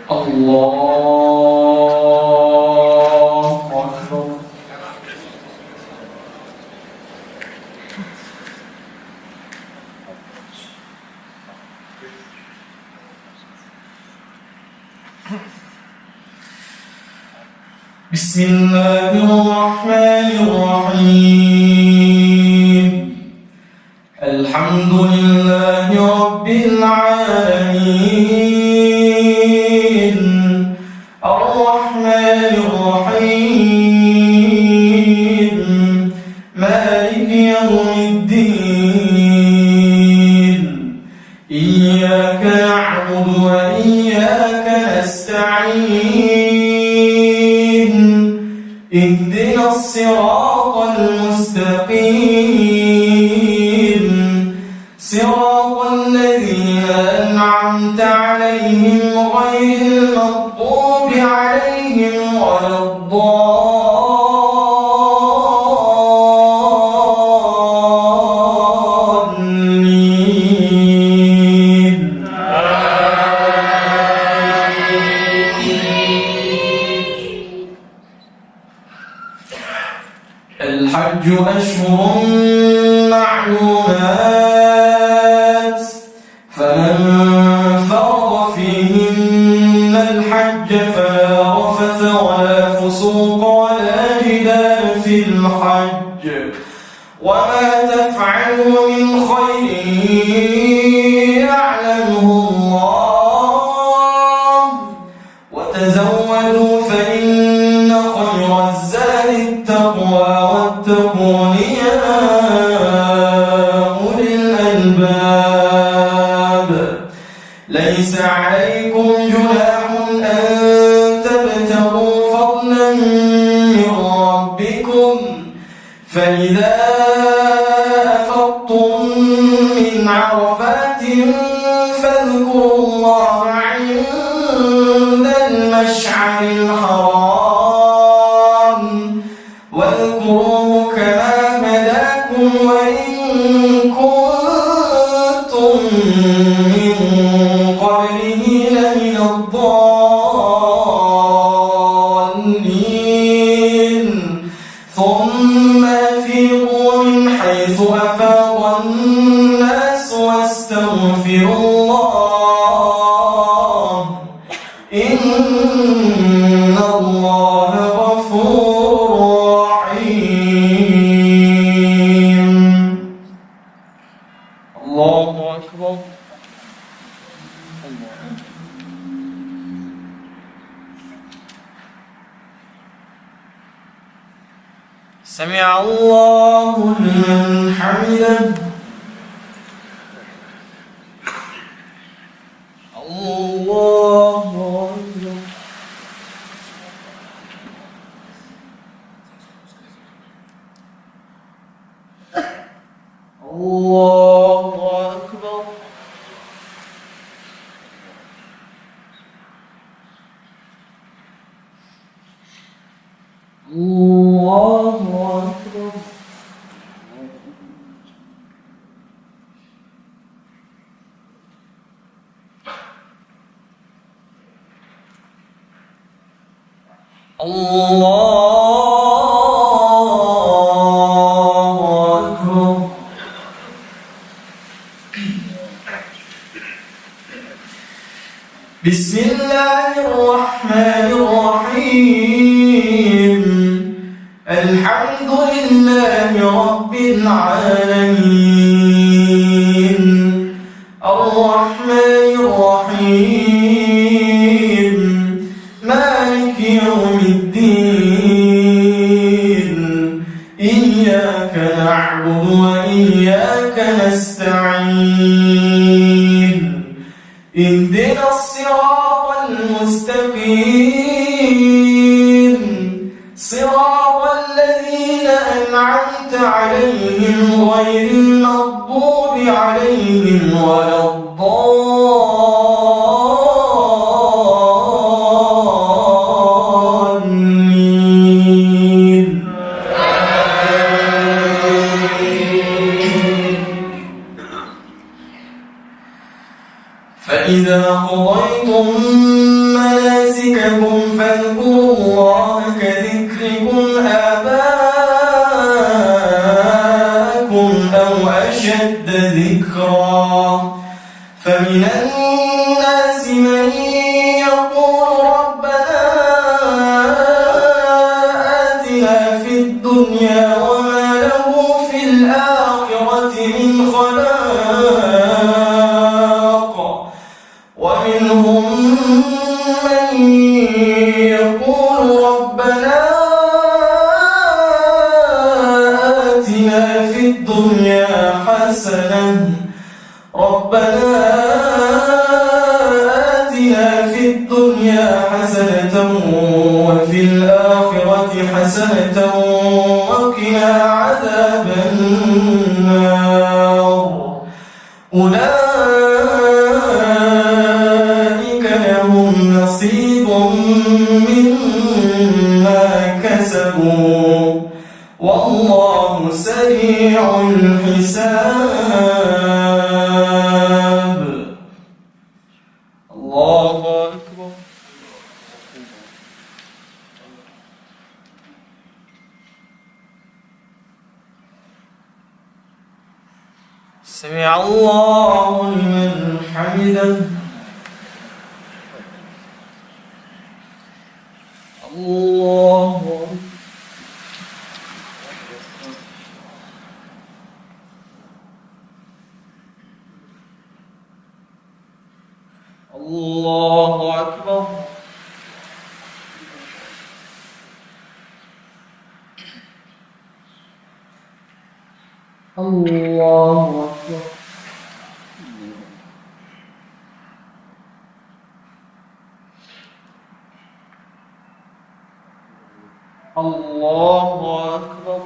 الله أكبر. بسم الله الرحمن الرحيم. الحمد لله رب العالمين الرحمن الرحيم مالك يوم الدين إياك نعبد وإياك نستعين اهدنا الصراط المستقيم صراط الذين أنعمت عليهم غير المغضوب عليهم ولا الضالين. الحج أشهر معلومات فمن فرض فيهن الحج فلا رفث ولا فسوق ولا جدال في الحج وما تفعلوا من خير يعلمه الله وتزودوا فإن خير الزاد التقوى واتقون يا أولي الألباب. ليس عليكم جناح أن تبتغوا فضلا من ربكم فإذا أفضتم من عرفات فاذكروا الله عند المشعر الحرام واذكروه كما هداكم وإن كنتم من قبله لمن الضالين. ثم أفيضوا من حيث أفاض الناس واستغفروا الله إن الله غفور رحيم. الله أكبر. سمع الله لمن حمده. الله أكبر. الله أكبر. الله أكبر. الله أكبر. بسم الله الرحمن الرحيم. الحمد لله رب العالمين الرحمن الرحيم مالك يوم الدين إياك نعبد وإياك نستعين اهدنا الصراط المستقيم صراط الذين أنعمت عليهم غير المغضوب عليهم ولا الضالين. فإذا قضيتم ذكركم فاذكروا الله كذكركم آباءكم أو أشد ذكرا فمن الناس من يقول ربنا آتنا في الدنيا وما له في الآخرة من خلاق ومنهم من يقول ربنا آتنا في الدنيا حسنة وفي الآخرة حسنة وقنا عذاب النار أولئك لهم نصيب مما كسبوا والله سريع الحساب. الله أكبر. سمع الله لمن حمده. الله الله أكبر. الله أكبر. الله أكبر. الله أكبر.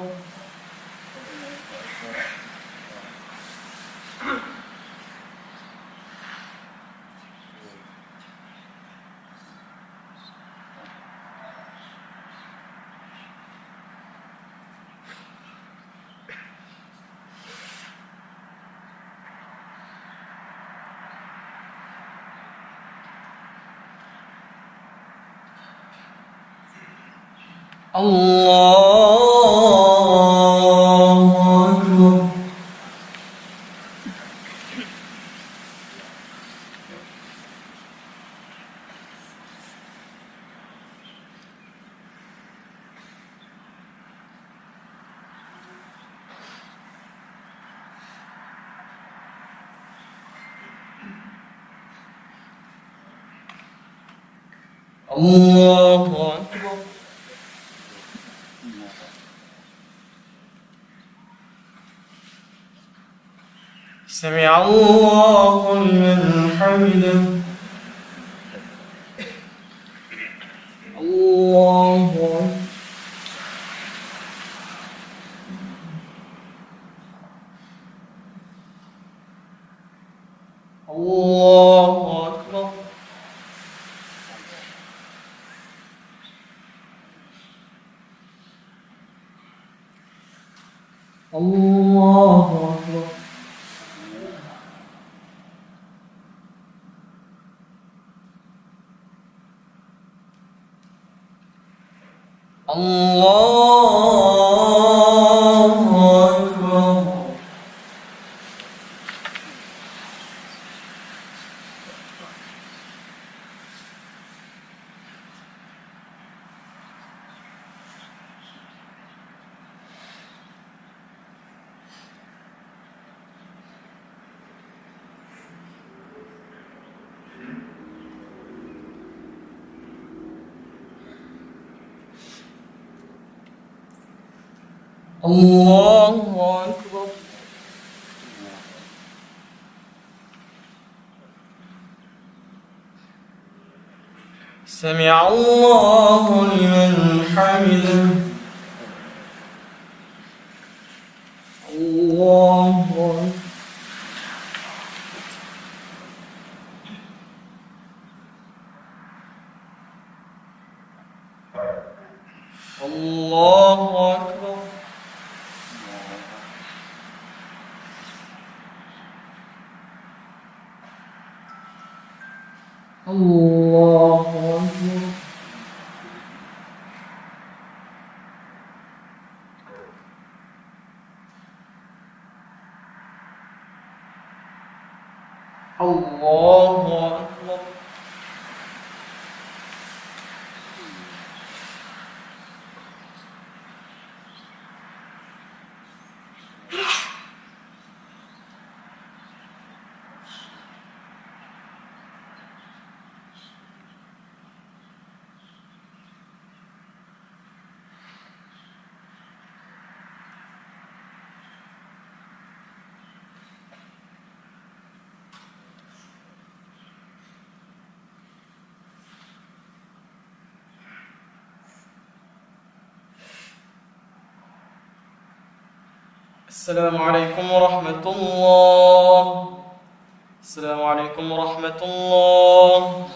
الله أكبر. سمع الله لمن حمده. الله الله أكبر. الله أكبر. الله أكبر. الله أكبر. سمع الله لمن حمده. الله الله أكبر. الله أكبر. السلام عليكم ورحمة الله. السلام عليكم ورحمة الله.